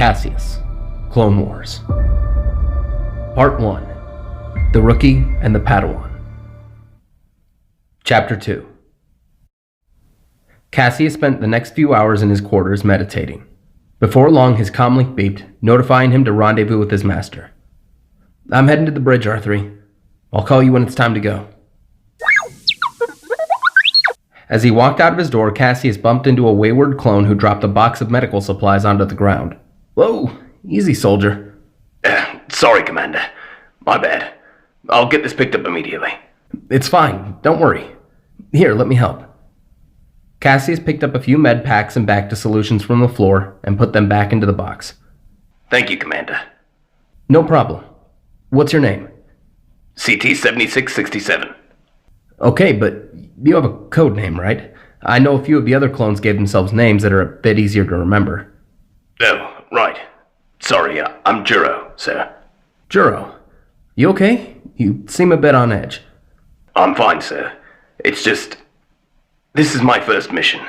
Caseus, Clone Wars. Part 1, The Rookie and the Padawan. Chapter 2. Caseus spent the next few hours in his quarters meditating. Before long, his comlink beeped, notifying him to rendezvous with his master. "I'm heading to the bridge, R3. I'll call you when it's time to go." As he walked out of his door, Caseus bumped into a wayward clone who dropped a box of medical supplies onto the ground. "Whoa, easy, soldier." Sorry, Commander. My bad. I'll get this picked up immediately. "It's fine, don't worry. Here, let me help." Caseus picked up a few med packs and Bacta solutions from the floor and put them back into the box. Thank you, Commander. "No problem. What's your name?" CT-7667. "Okay, but you have a code name, right? I know a few of the other clones gave themselves names that are a bit easier to remember." Oh, right. Sorry, I'm Juro, sir. "Juro, you okay? You seem a bit on edge." I'm fine, sir. It's just... this is my first mission.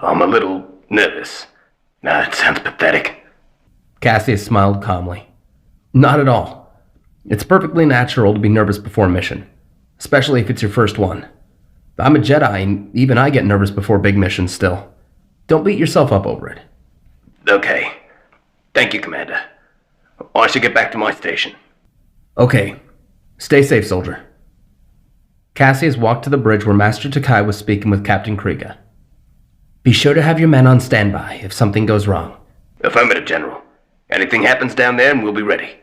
I'm a little nervous. It sounds pathetic. Caseus smiled calmly. "Not at all. It's perfectly natural to be nervous before a mission, especially if it's your first one. I'm a Jedi, and even I get nervous before big missions still. Don't beat yourself up over it." Okay. Thank you, Commander. I should get back to my station. "Okay. Stay safe, soldier." Caseus walked to the bridge where Master Takai was speaking with Captain Kriega. "Be sure to have your men on standby if something goes wrong." Affirmative, General. Anything happens down there and we'll be ready.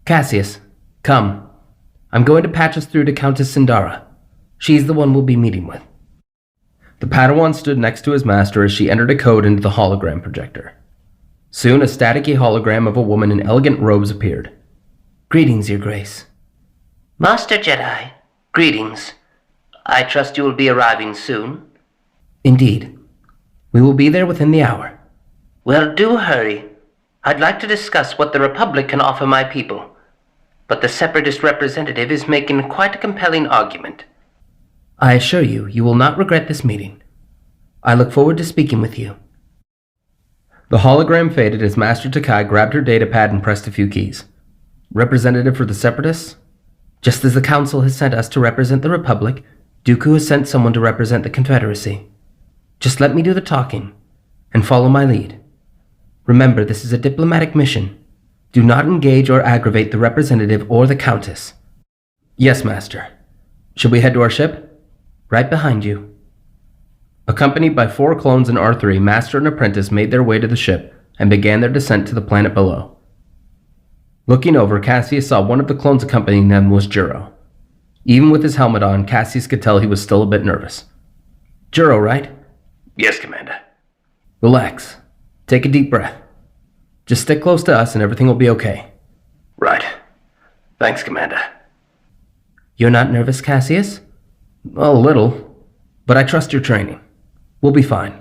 "Caseus, come. I'm going to patch us through to Countess Sindara. She's the one we'll be meeting with." The Padawan stood next to his master as she entered a code into the hologram projector. Soon, a staticky hologram of a woman in elegant robes appeared. "Greetings, Your Grace." "Master Jedi, greetings. I trust you will be arriving soon." "Indeed. We will be there within the hour." "Well, do hurry. I'd like to discuss what the Republic can offer my people. But the Separatist representative is making quite a compelling argument." "I assure you, you will not regret this meeting. I look forward to speaking with you." The hologram faded as Master Takai grabbed her datapad and pressed a few keys. "Representative for the Separatists? Just as the Council has sent us to represent the Republic, Dooku has sent someone to represent the Confederacy. Just let me do the talking, and follow my lead. Remember, this is a diplomatic mission. Do not engage or aggravate the representative or the Countess." "Yes, Master. Should we head to our ship?" "Right behind you." Accompanied by 4 clones and R3, Master and Apprentice made their way to the ship and began their descent to the planet below. Looking over, Caseus saw one of the clones accompanying them was Juro. Even with his helmet on, Caseus could tell he was still a bit nervous. "Juro, right?" Yes, Commander. "Relax. Take a deep breath. Just stick close to us and everything will be okay." Right. Thanks, Commander. "You're not nervous, Caseus?" "A little, but I trust your training. We'll be fine."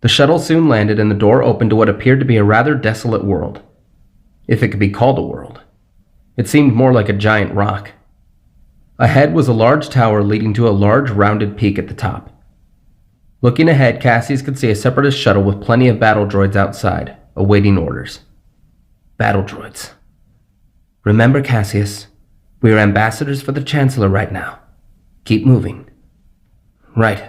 The shuttle soon landed and the door opened to what appeared to be a rather desolate world. If it could be called a world. It seemed more like a giant rock. Ahead was a large tower leading to a large rounded peak at the top. Looking ahead, Caseus could see a Separatist shuttle with plenty of battle droids outside, awaiting orders. Battle droids. "Remember, Caseus, we are ambassadors for the Chancellor right now. Keep moving." "Right."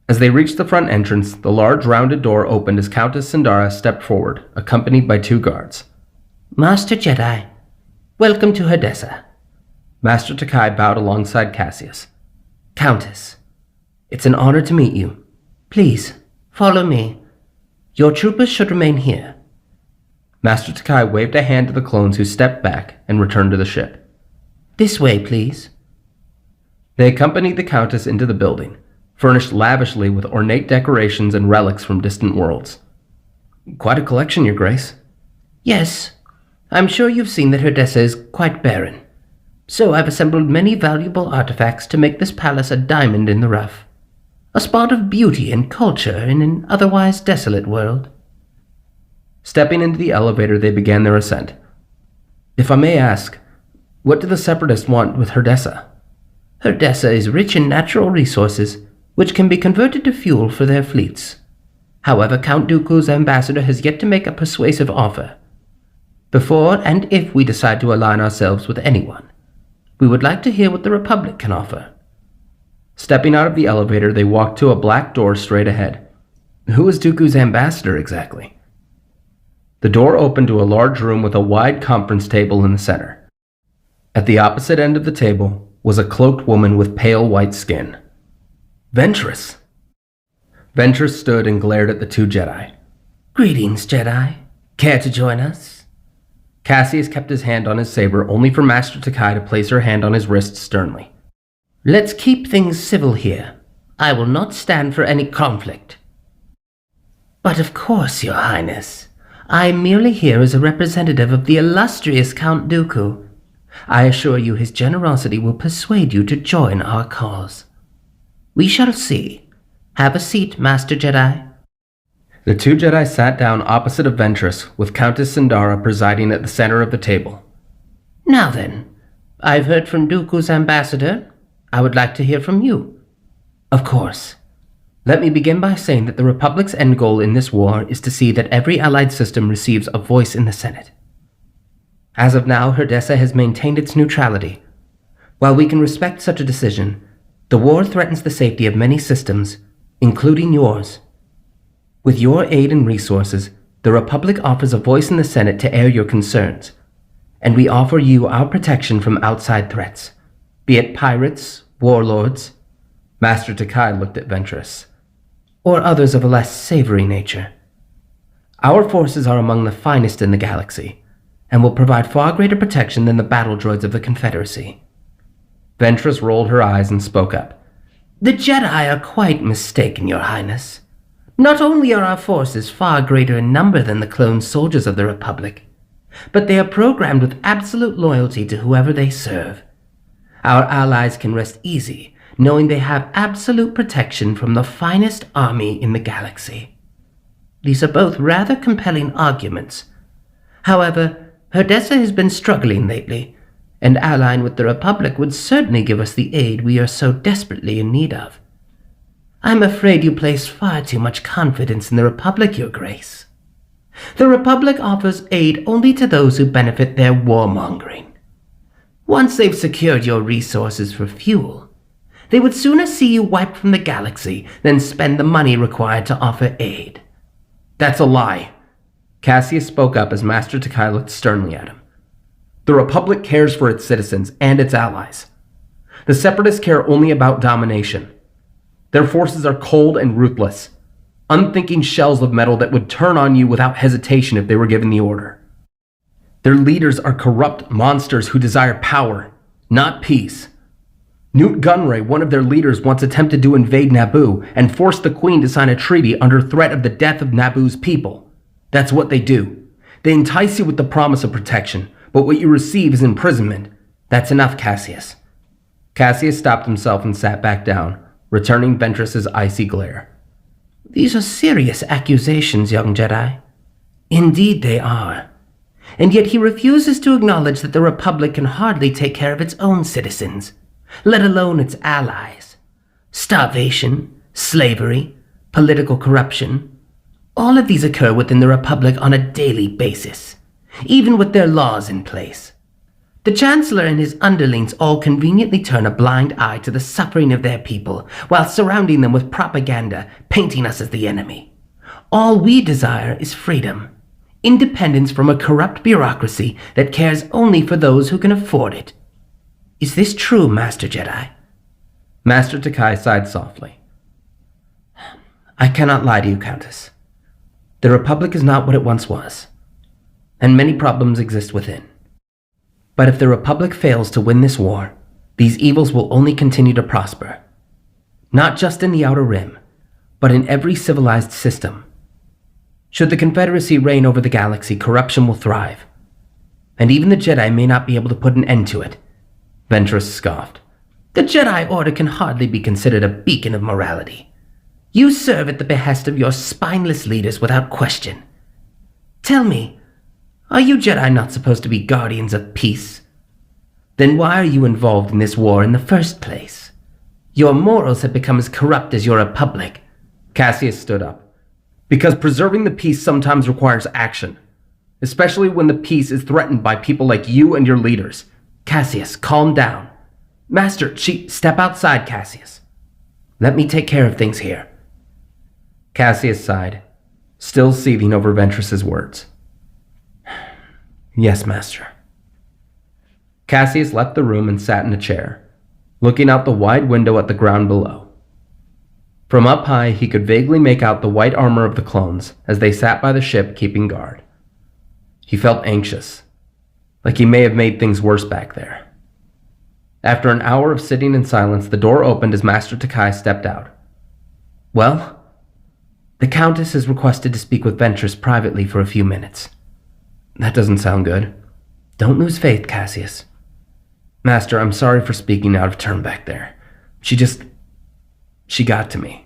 As they reached the front entrance, the large rounded door opened as Countess Sindara stepped forward, accompanied by 2 guards. "Master Jedi, welcome to Hadessa." Master Takai bowed alongside Caseus. "Countess, it's an honor to meet you. Please, follow me. Your troopers should remain here." Master Takai waved a hand to the clones who stepped back and returned to the ship. "This way, please." They accompanied the Countess into the building, furnished lavishly with ornate decorations and relics from distant worlds. "Quite a collection, Your Grace." "Yes, I'm sure you've seen that Hadessa is quite barren. So I've assembled many valuable artifacts to make this palace a diamond in the rough. A spot of beauty and culture in an otherwise desolate world." Stepping into the elevator, they began their ascent. "If I may ask, what do the Separatists want with Hadessa?" "Hadessa is rich in natural resources, which can be converted to fuel for their fleets. However, Count Dooku's ambassador has yet to make a persuasive offer. Before and if we decide to align ourselves with anyone, we would like to hear what the Republic can offer." Stepping out of the elevator, they walked to a black door straight ahead. Who is Dooku's ambassador exactly? The door opened to a large room with a wide conference table in the center. At the opposite end of the table was a cloaked woman with pale white skin. Ventress! Ventress stood and glared at the two Jedi. "Greetings, Jedi. Care to join us?" Caseus kept his hand on his saber, only for Master Takai to place her hand on his wrist sternly. "Let's keep things civil here. I will not stand for any conflict." "But of course, Your Highness. I am merely here as a representative of the illustrious Count Dooku. I assure you his generosity will persuade you to join our cause. We shall see. Have a seat, Master Jedi." The two Jedi sat down opposite of Ventress, with Countess Sindara presiding at the center of the table. "Now then, I've heard from Dooku's ambassador. I would like to hear from you." "Of course. Let me begin by saying that the Republic's end goal in this war is to see that every allied system receives a voice in the Senate. As of now, Hadessa has maintained its neutrality. While we can respect such a decision, the war threatens the safety of many systems, including yours. With your aid and resources, the Republic offers a voice in the Senate to air your concerns, and we offer you our protection from outside threats, be it pirates, warlords," Master Takai looked at Ventress, "or others of a less savory nature. Our forces are among the finest in the galaxy, and will provide far greater protection than the battle droids of the Confederacy." Ventress rolled her eyes and spoke up. "The Jedi are quite mistaken, Your Highness. Not only are our forces far greater in number than the clone soldiers of the Republic, but they are programmed with absolute loyalty to whoever they serve. Our allies can rest easy, knowing they have absolute protection from the finest army in the galaxy." These are both rather compelling arguments. However, Hadessa has been struggling lately, and allying with the Republic would certainly give us the aid we are so desperately in need of. I'm afraid you place far too much confidence in the Republic, Your Grace. The Republic offers aid only to those who benefit their warmongering. Once they've secured your resources for fuel, they would sooner see you wiped from the galaxy than spend the money required to offer aid. "That's a lie." Caseus spoke up as Master Takai looked sternly at him. "The Republic cares for its citizens and its allies. The Separatists care only about domination. Their forces are cold and ruthless, unthinking shells of metal that would turn on you without hesitation if they were given the order. Their leaders are corrupt monsters who desire power, not peace. Newt Gunray, one of their leaders, once attempted to invade Naboo and forced the Queen to sign a treaty under threat of the death of Naboo's people. That's what they do. They entice you with the promise of protection, but what you receive is imprisonment. That's enough, Caseus." Caseus stopped himself and sat back down, returning Ventress's icy glare. "These are serious accusations, young Jedi." "Indeed they are. And yet he refuses to acknowledge that the Republic can hardly take care of its own citizens, let alone its allies. Starvation, slavery, political corruption, all of these occur within the Republic on a daily basis, even with their laws in place. The Chancellor and his underlings all conveniently turn a blind eye to the suffering of their people, while surrounding them with propaganda, painting us as the enemy. All we desire is freedom, independence from a corrupt bureaucracy that cares only for those who can afford it. Is this true, Master Jedi?" Master Takai sighed softly. "I cannot lie to you, Countess. The Republic is not what it once was, and many problems exist within. But if the Republic fails to win this war, these evils will only continue to prosper. Not just in the Outer Rim, but in every civilized system. Should the Confederacy reign over the galaxy, corruption will thrive. And even the Jedi may not be able to put an end to it." Ventress scoffed. "The Jedi Order can hardly be considered a beacon of morality. You serve at the behest of your spineless leaders without question. Tell me, are you Jedi not supposed to be guardians of peace? Then why are you involved in this war in the first place? Your morals have become as corrupt as your Republic." Caseus stood up. Because preserving the peace sometimes requires action, especially when the peace is threatened by people like you and your leaders. Caseus, calm down. Master, step outside, Caseus. Let me take care of things here. Caseus sighed, still seething over Ventress's words. Yes, master. Caseus left the room and sat in a chair, looking out the wide window at the ground below. From up high, he could vaguely make out the white armor of the clones as they sat by the ship keeping guard. He felt anxious, like he may have made things worse back there. After an hour of sitting in silence, the door opened as Master Takai stepped out. Well, the countess has requested to speak with Ventress privately for a few minutes. That doesn't sound good. Don't lose faith, Caseus. Master, I'm sorry for speaking out of turn back there. She got to me.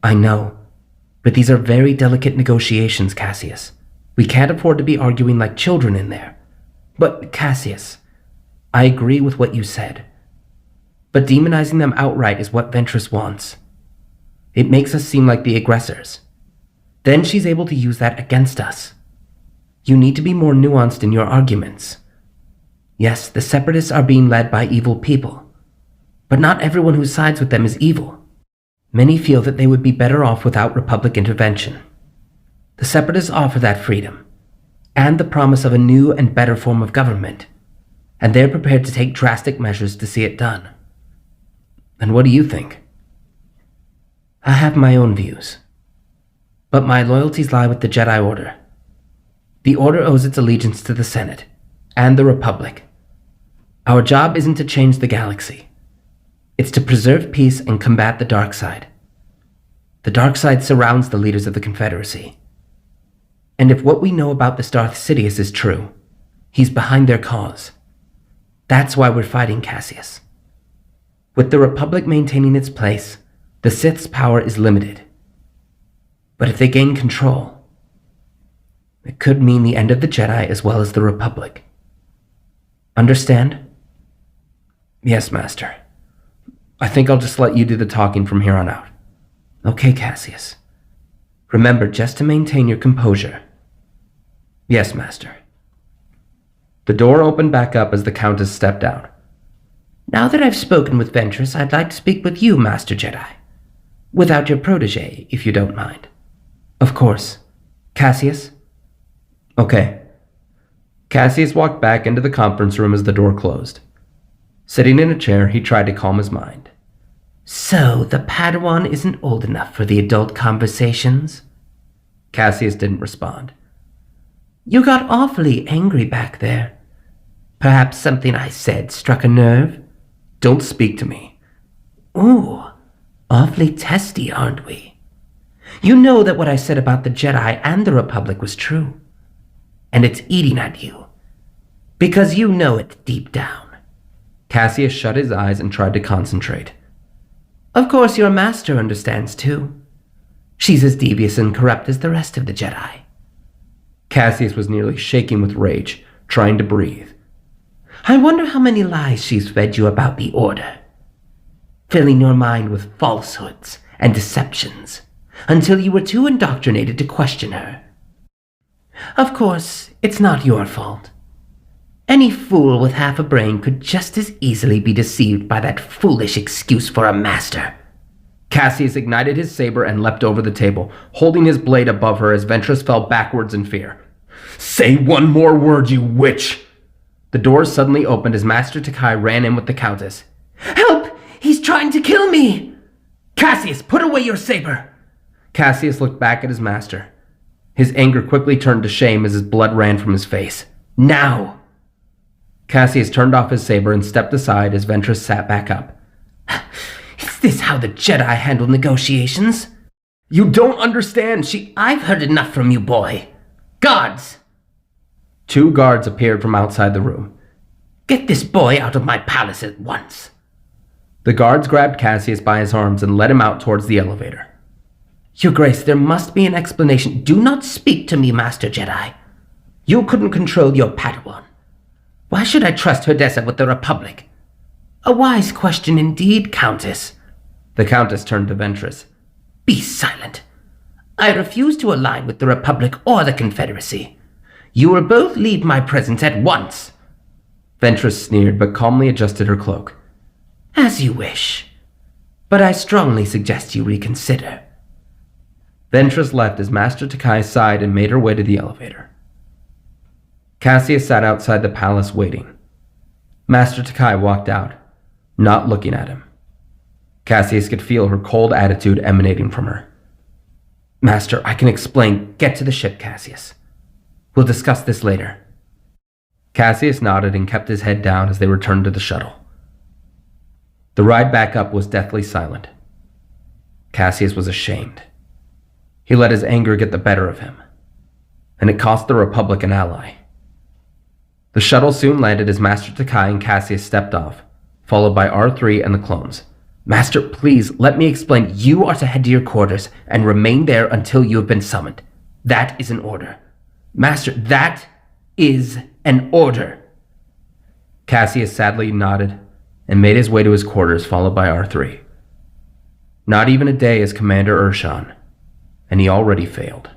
I know, but these are very delicate negotiations, Caseus. We can't afford to be arguing like children in there. But, Caseus, I agree with what you said. But demonizing them outright is what Ventress wants. It makes us seem like the aggressors. Then she's able to use that against us. You need to be more nuanced in your arguments. Yes, the Separatists are being led by evil people, but not everyone who sides with them is evil. Many feel that they would be better off without Republic intervention. The Separatists offer that freedom, and the promise of a new and better form of government, and they're prepared to take drastic measures to see it done. And what do you think? I have my own views, but my loyalties lie with the Jedi Order. The Order owes its allegiance to the Senate and the Republic. Our job isn't to change the galaxy. It's to preserve peace and combat the dark side. The dark side surrounds the leaders of the Confederacy. And if what we know about this Darth Sidious is true, he's behind their cause. That's why we're fighting, Caseus. With the Republic maintaining its place, the Sith's power is limited. But if they gain control, it could mean the end of the Jedi as well as the Republic. Understand? Yes, Master. I think I'll just let you do the talking from here on out. Okay, Caseus. Remember just to maintain your composure. Yes, Master. The door opened back up as the Countess stepped out. Now that I've spoken with Ventress, I'd like to speak with you, Master Jedi. Without your protege, if you don't mind. Of course. Caseus? Okay. Caseus walked back into the conference room as the door closed. Sitting in a chair, he tried to calm his mind. So, the Padawan isn't old enough for the adult conversations? Caseus didn't respond. You got awfully angry back there. Perhaps something I said struck a nerve? Don't speak to me. Ooh, awfully testy, aren't we? You know that what I said about the Jedi and the Republic was true. And it's eating at you. Because you know it deep down. Caseus shut his eyes and tried to concentrate. Of course your master understands too. She's as devious and corrupt as the rest of the Jedi. Caseus was nearly shaking with rage, trying to breathe. I wonder how many lies she's fed you about the Order, filling your mind with falsehoods and deceptions until you were too indoctrinated to question her. Of course, it's not your fault. Any fool with half a brain could just as easily be deceived by that foolish excuse for a master. Caseus ignited his saber and leapt over the table, holding his blade above her as Ventress fell backwards in fear. Say one more word, you witch! The door suddenly opened as Master Takai ran in with the Countess. Help! He's trying to kill me! Caseus, put away your saber! Caseus looked back at his master. His anger quickly turned to shame as his blood ran from his face. Now! Caseus turned off his saber and stepped aside as Ventress sat back up. Is this how the Jedi handle negotiations? You don't understand, I've heard enough from you, boy. Guards! 2 guards appeared from outside the room. Get this boy out of my palace at once. The guards grabbed Caseus by his arms and led him out towards the elevator. Your Grace, there must be an explanation. Do not speak to me, Master Jedi. You couldn't control your Padawan. Why should I trust Hadessa with the Republic? A wise question indeed, Countess. The Countess turned to Ventress. Be silent. I refuse to align with the Republic or the Confederacy. You will both leave my presence at once. Ventress sneered, but calmly adjusted her cloak. As you wish. But I strongly suggest you reconsider. Ventress left as Master Takai sighed and made her way to the elevator. Caseus sat outside the palace waiting. Master Takai walked out, not looking at him. Caseus could feel her cold attitude emanating from her. Master, I can explain. Get to the ship, Caseus. We'll discuss this later. Caseus nodded and kept his head down as they returned to the shuttle. The ride back up was deathly silent. Caseus was ashamed. He let his anger get the better of him, and it cost the Republic an ally. The shuttle soon landed as Master Takai and Caseus stepped off, followed by R3 and the clones. Master, please, let me explain. You are to head to your quarters and remain there until you have been summoned. That is an order. Master, that is an order. Caseus sadly nodded and made his way to his quarters, followed by R3. Not even a day as Commander Urshan, and he already failed.